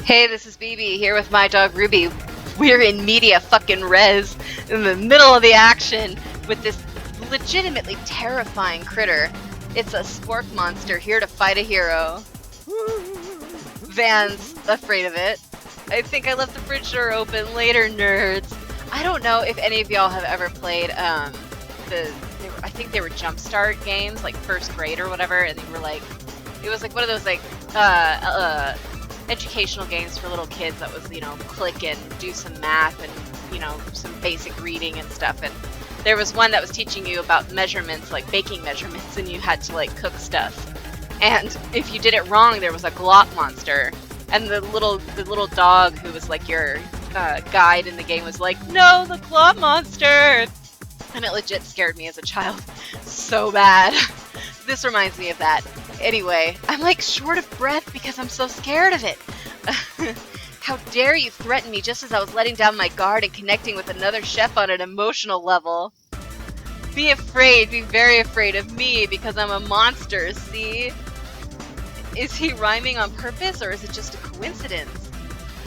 Hey, this is Beebee here with my dog Ruby. We're in media fucking res in the middle of the action with this legitimately terrifying critter. It's a spork monster here to fight a hero. Van's afraid of it. I think I left the fridge door open. Later, nerds. I don't know if any of y'all have ever played I think they were Jumpstart games, like first grade or whatever, and they were like, it was like one of those like educational games for little kids that was, click and do some math and, some basic reading and stuff. And there was one that was teaching you about measurements, like baking measurements, and you had to like cook stuff. And if you did it wrong, there was a glop monster. And the little dog who was like your guide in the game was like, "No, the glop monster!" And it legit scared me as a child so bad. This reminds me of that. Anyway, I'm like short of breath because I'm so scared of it. How dare you threaten me just as I was letting down my guard and connecting with another chef on an emotional level. Be afraid, be very afraid of me because I'm a monster, see? Is he rhyming on purpose or is it just a coincidence?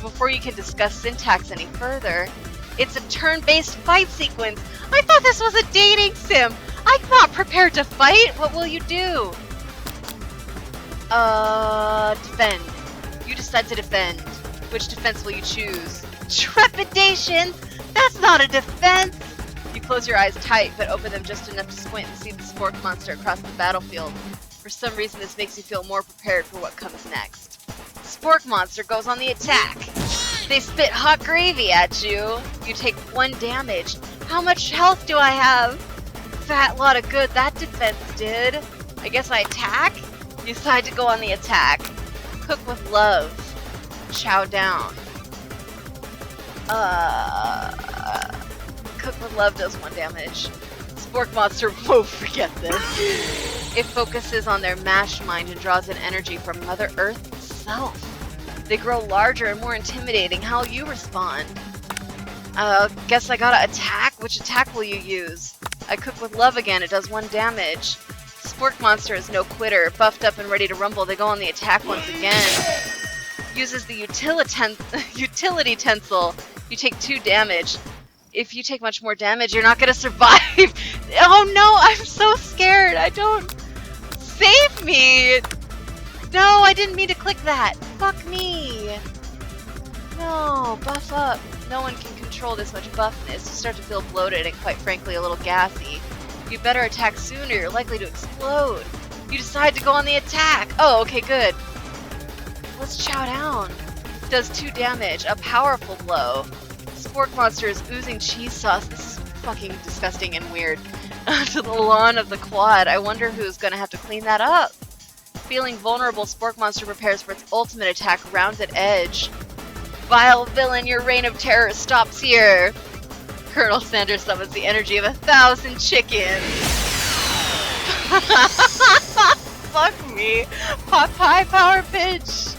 Before you can discuss syntax any further, it's a turn-based fight sequence. I thought this was a dating sim. I'm not prepared to fight. What will you do? Defend. You decide to defend. Which defense will you choose? Trepidation? That's not a defense! You close your eyes tight, but open them just enough to squint and see the spork monster across the battlefield. For some reason, this makes you feel more prepared for what comes next. Spork monster goes on the attack. They spit hot gravy at you. You take 1 damage. How much health do I have? Fat lot of good that defense did. I guess I attack? You decide to go on the attack. Cook with love. Chow down. Cook with love does 1 damage. Spork monster won't forget this. It focuses on their mashed mind and draws in energy from Mother Earth itself. They grow larger and more intimidating. How will you respond? Guess I gotta attack? Which attack will you use? I cook with love again. It does 1 damage. Spork monster is no quitter. Buffed up and ready to rumble, they go on the attack once again. Uses the utility tensile. You take 2 damage. If you take much more damage, you're not gonna survive. Oh no, I'm so scared. I don't... Save me! No, I didn't mean to click that. Fuck me. No, buff up. No one can control this much buffness. You start to feel bloated and quite frankly a little gassy. You better attack sooner, you're likely to explode. You decide to go on the attack. Oh, okay, good. Let's chow down. Does 2 damage, a powerful blow. Spork monster is oozing cheese sauce. This is fucking disgusting and weird. To the lawn of the quad. I wonder who's gonna have to clean that up. Feeling vulnerable, Spork monster prepares for its ultimate attack, Rounded Edge. Vile villain, your reign of terror stops here. Colonel Sanders summons the energy of 1,000 chickens. Fuck me. High power pitch.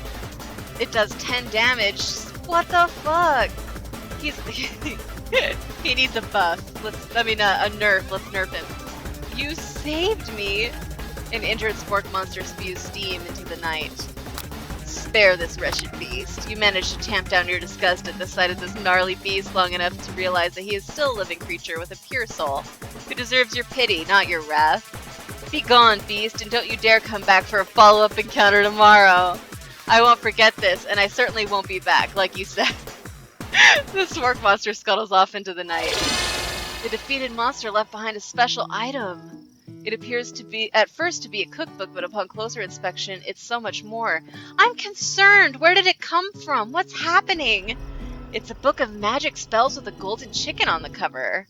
It does 10 damage. What the fuck? He needs a buff. A nerf. Let's nerf him. You saved me. An injured spork monster spews steam into the night. Spare this wretched beast. You manage to tamp down your disgust at the sight of this gnarly beast long enough to realize that he is still a living creature with a pure soul, who deserves your pity, not your wrath. Be gone, beast, and don't you dare come back for a follow-up encounter tomorrow. I won't forget this, and I certainly won't be back, like you said. The spork monster scuttles off into the night. The defeated monster left behind a special item. It appears to be, at first, to be a cookbook, but upon closer inspection, it's so much more. I'm concerned! Where did it come from? What's happening? It's a book of magic spells with a golden chicken on the cover.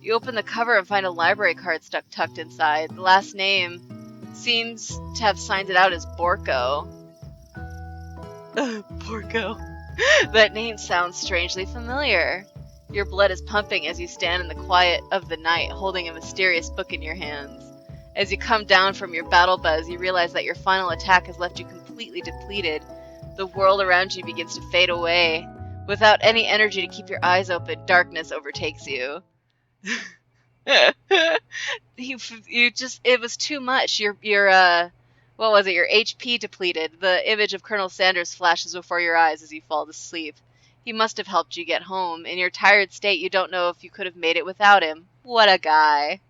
You open the cover and find a library card tucked inside. The last name seems to have signed it out as Borko. Borko. That name sounds strangely familiar. Your blood is pumping as you stand in the quiet of the night, holding a mysterious book in your hands. As you come down from your battle buzz, you realize that your final attack has left you completely depleted. The world around you begins to fade away. Without any energy to keep your eyes open, darkness overtakes you. It was too much. Your What was it? Your HP depleted. The image of Colonel Sanders flashes before your eyes as you fall asleep. He must have helped you get home. In your tired state, you don't know if you could have made it without him. What a guy.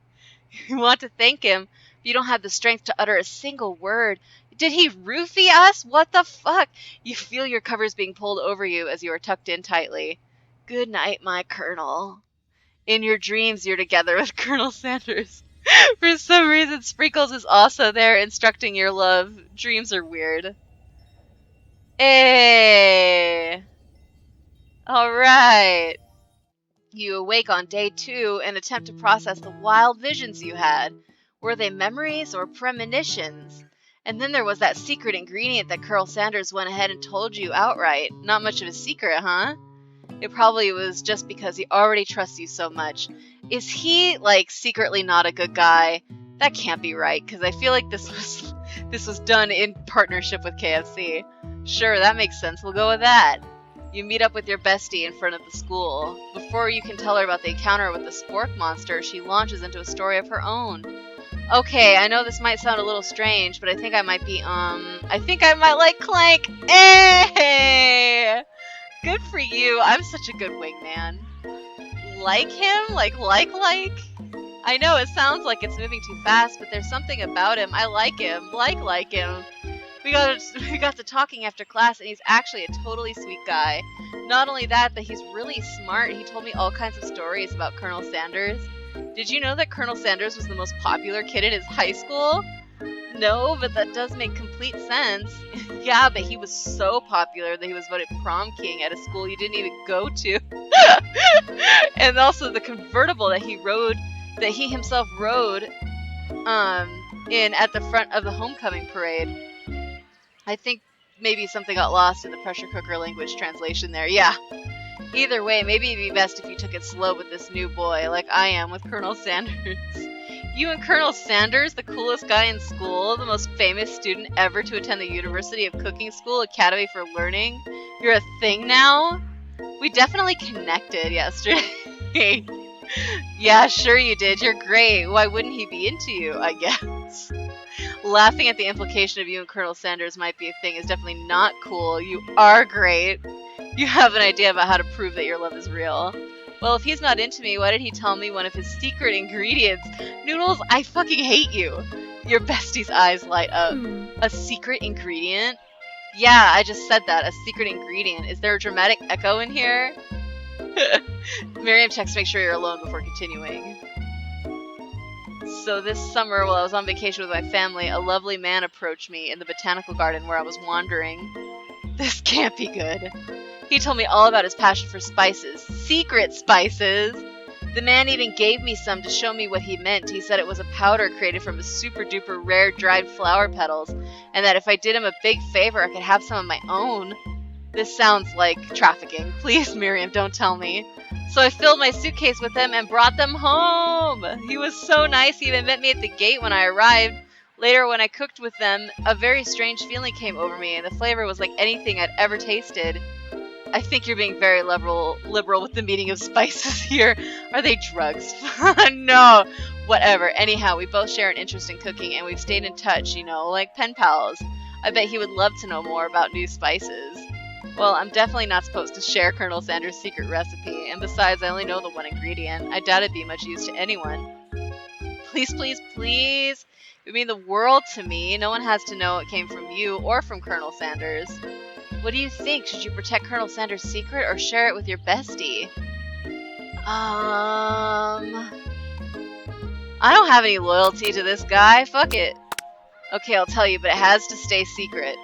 You want to thank him, but you don't have the strength to utter a single word. Did he roofie us? What the fuck? You feel your covers being pulled over you as you are tucked in tightly. Good night, my Colonel. In your dreams, you're together with Colonel Sanders. For some reason, Sprinkles is also there instructing your love. Dreams are weird. Hey! Alright. You awake on day 2 and attempt to process the wild visions you had. Were they memories or premonitions? And then there was that secret ingredient that Colonel Sanders went ahead and told you outright. Not much of a secret, huh? It probably was just because he already trusts you so much. Is he, like, secretly not a good guy? That can't be right, because I feel like this was done in partnership with KFC. Sure, that makes sense. We'll go with that. You meet up with your bestie in front of the school. Before you can tell her about the encounter with the spork monster, she launches into a story of her own. Okay, I know this might sound a little strange, but I think I might like Clank. Hey! Good for you. I'm such a good wingman. Like him? Like? I know it sounds like it's moving too fast, but there's something about him. I like him. Like him. We got to talking after class, and he's actually a totally sweet guy. Not only that, but he's really smart. He told me all kinds of stories about Colonel Sanders. Did you know that Colonel Sanders was the most popular kid in his high school? No, but that does make complete sense. Yeah, but he was so popular that he was voted prom king at a school you didn't even go to. And also the convertible that he himself rode in at the front of the homecoming parade. I think maybe something got lost in the pressure cooker language translation there. Yeah. Either way, maybe it'd be best if you took it slow with this new boy, like I am with Colonel Sanders. You and Colonel Sanders, the coolest guy in school, the most famous student ever to attend the University of Cooking School Academy for Learning. You're a thing now? We definitely connected yesterday. Yeah, sure you did. You're great. Why wouldn't he be into you, I guess? Laughing at the implication of you and Colonel Sanders might be a thing is definitely not cool. You are great. You have an idea about how to prove that your love is real. Well, if he's not into me, why did he tell me one of his secret ingredients? Noodles, I fucking hate you. Your bestie's eyes light up. A secret ingredient? Yeah, I just said that. A secret ingredient. Is there a dramatic echo in here? Miriam checks to make sure you're alone before continuing. So this summer, while I was on vacation with my family, a lovely man approached me in the botanical garden where I was wandering. This can't be good. He told me all about his passion for spices. Secret spices! The man even gave me some to show me what he meant. He said it was a powder created from super duper rare dried flower petals, and that if I did him a big favor, I could have some of my own. This sounds like trafficking. Please, Miriam, don't tell me. So I filled my suitcase with them and brought them home. He was so nice. He even met me at the gate when I arrived. Later, when I cooked with them, a very strange feeling came over me, and the flavor was like anything I'd ever tasted. I think you're being very liberal with the meaning of spices here. Are they drugs? No. Whatever. Anyhow, we both share an interest in cooking, and we've stayed in touch, like pen pals. I bet he would love to know more about new spices. Well, I'm definitely not supposed to share Colonel Sanders' secret recipe, and besides, I only know the one ingredient. I doubt it'd be much use to anyone. Please, please, please. It would mean the world to me. No one has to know it came from you or from Colonel Sanders. What do you think? Should you protect Colonel Sanders' secret or share it with your bestie? I don't have any loyalty to this guy. Fuck it. Okay, I'll tell you, but it has to stay secret.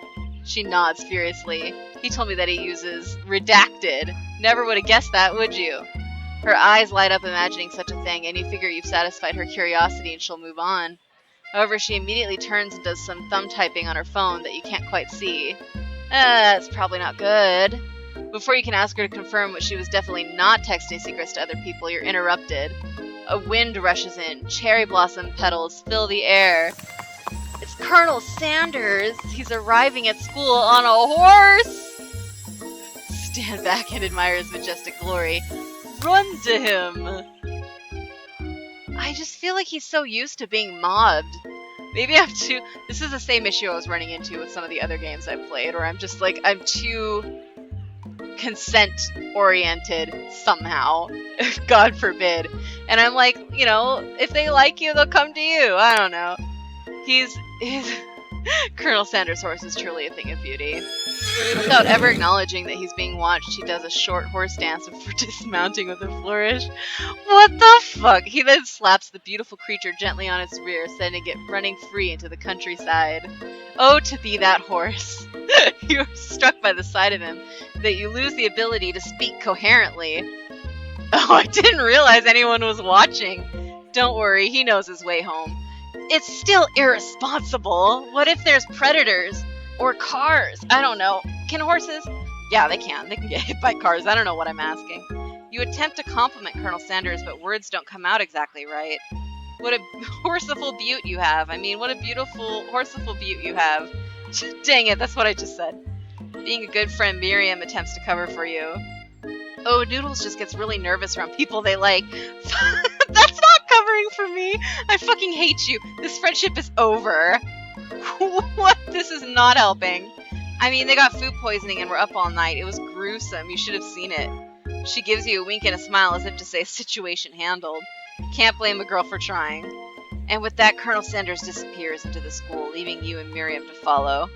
She nods furiously. He told me that he uses redacted. Never would have guessed that, would you? Her eyes light up imagining such a thing, and you figure you've satisfied her curiosity and she'll move on. However, she immediately turns and does some thumb typing on her phone that you can't quite see. That's probably not good. Before you can ask her to confirm what she was definitely not texting secrets to other people, you're interrupted. A wind rushes in. Cherry blossom petals fill the air. It's Colonel Sanders. He's arriving at school on a horse. Stand back and admire his majestic glory. Run to him. I just feel like he's so used to being mobbed. Maybe I'm too... This is the same issue I was running into with some of the other games I've played, where I'm just like, I'm too consent-oriented somehow. God forbid. And I'm like, you know, if they like you, they'll come to you. I don't know. He's Colonel Sanders' horse is truly a thing of beauty. Without ever acknowledging that he's being watched, he does a short horse dance before dismounting with a flourish. What the fuck? He then slaps the beautiful creature gently on its rear, sending it running free into the countryside. Oh, to be that horse. You're struck by the sight of him that you lose the ability to speak coherently. Oh, I didn't realize anyone was watching. Don't worry, he knows his way home. It's still irresponsible. What if there's predators? Or cars? I don't know. Can horses? Yeah, they can. They can get hit by cars. I don't know what I'm asking. You attempt to compliment Colonel Sanders, but words don't come out exactly right. What a horseful beaut you have. I mean, what a beautiful horseful beaut you have. Dang it, that's what I just said. Being a good friend, Miriam attempts to cover for you. Oh, Noodles just gets really nervous around people they like. That's not covering for me. I fucking hate you. This friendship is over. What? This is not helping. I mean, they got food poisoning and were up all night. It was gruesome. You should have seen it. She gives you a wink and a smile as if to say, situation handled. Can't blame a girl for trying. And with that, Colonel Sanders disappears into the school, leaving you and Miriam to follow.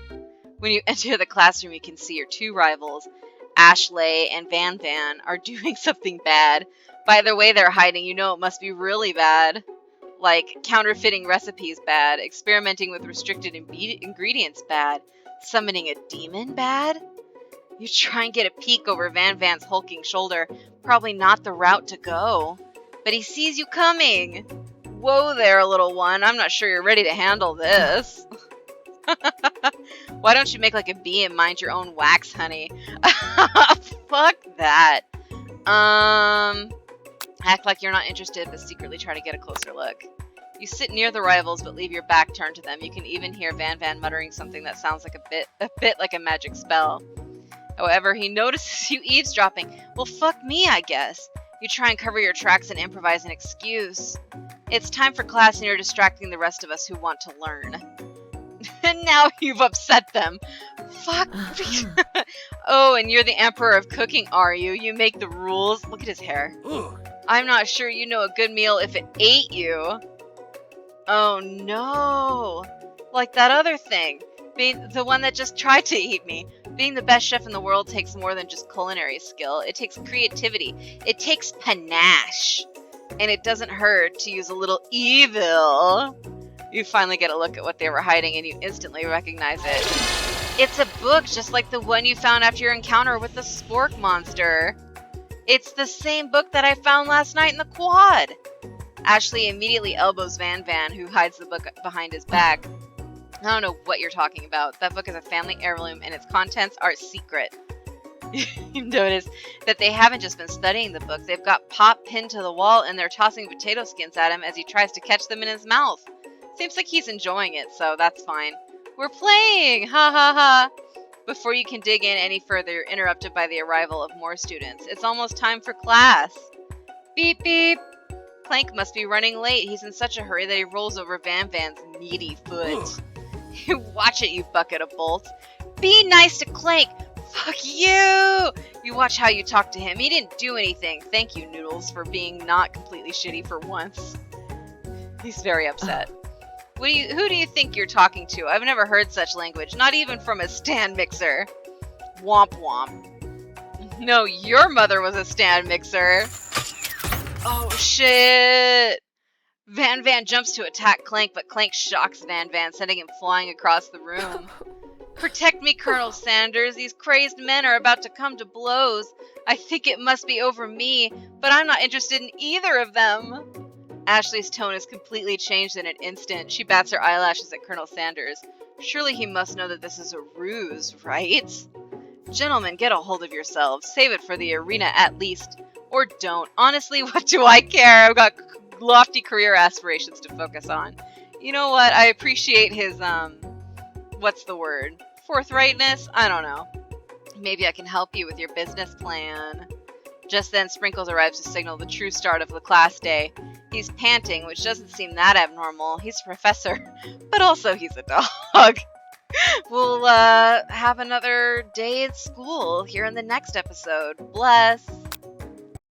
When you enter the classroom, you can see your two rivals, Ashley and Van Van, are doing something bad. By the way they're hiding, you know it must be really bad. Like, counterfeiting recipes bad, experimenting with restricted ingredients bad, summoning a demon bad? You try and get a peek over Van Van's hulking shoulder, probably not the route to go. But he sees you coming. Whoa there, little one, I'm not sure you're ready to handle this. Why don't you make like a bee and mind your own wax, honey? Fuck that. Act like you're not interested, but secretly try to get a closer look. You sit near the rivals, but leave your back turned to them. You can even hear Van Van muttering something that sounds like a bit like a magic spell. However, he notices you eavesdropping. Well, fuck me, I guess. You try and cover your tracks and improvise an excuse. It's time for class, and you're distracting the rest of us who want to learn. And now you've upset them. Fuck. Oh, and you're the emperor of cooking, are you? You make the rules. Look at his hair. I'm not sure you know a good meal if it ate you. Oh no. Like that other thing. Being the one that just tried to eat me. Being the best chef in the world takes more than just culinary skill. It takes creativity. It takes panache. And it doesn't hurt to use a little evil. You finally get a look at what they were hiding and you instantly recognize it. It's a book just like the one you found after your encounter with the spork monster. It's the same book that I found last night in the quad. Ashley immediately elbows Van Van, who hides the book behind his back. I don't know what you're talking about. That book is a family heirloom and its contents are secret. You notice that they haven't just been studying the book. They've got Pop pinned to the wall and they're tossing potato skins at him as he tries to catch them in his mouth. Seems like he's enjoying it, so that's fine. We're playing! Ha ha ha! Before you can dig in any further, you're interrupted by the arrival of more students. It's almost time for class. Beep beep! Clank must be running late. He's in such a hurry that he rolls over Van Van's meaty foot. You watch it, you bucket of bolts. Be nice to Clank! Fuck you! You watch how you talk to him. He didn't do anything. Thank you, Noodles, for being not completely shitty for once. He's very upset. Who do you think you're talking to? I've never heard such language, not even from a stand mixer. Womp womp. No, your mother was a stand mixer. Oh shit! Van Van jumps to attack Clank, but Clank shocks Van Van, sending him flying across the room. Protect me, Colonel Sanders. These crazed men are about to come to blows. I think it must be over me, but I'm not interested in either of them. Ashley's tone is completely changed in an instant. She bats her eyelashes at Colonel Sanders. Surely he must know that this is a ruse, right? Gentlemen, get a hold of yourselves. Save it for the arena at least. Or don't. Honestly, what do I care? I've got lofty career aspirations to focus on. You know what? I appreciate his, what's the word? Forthrightness? I don't know. Maybe I can help you with your business plan. Just then, Sprinkles arrives to signal the true start of the class day. He's panting, which doesn't seem that abnormal. He's a professor, but also he's a dog. We'll have another day at school here in the next episode. Bless.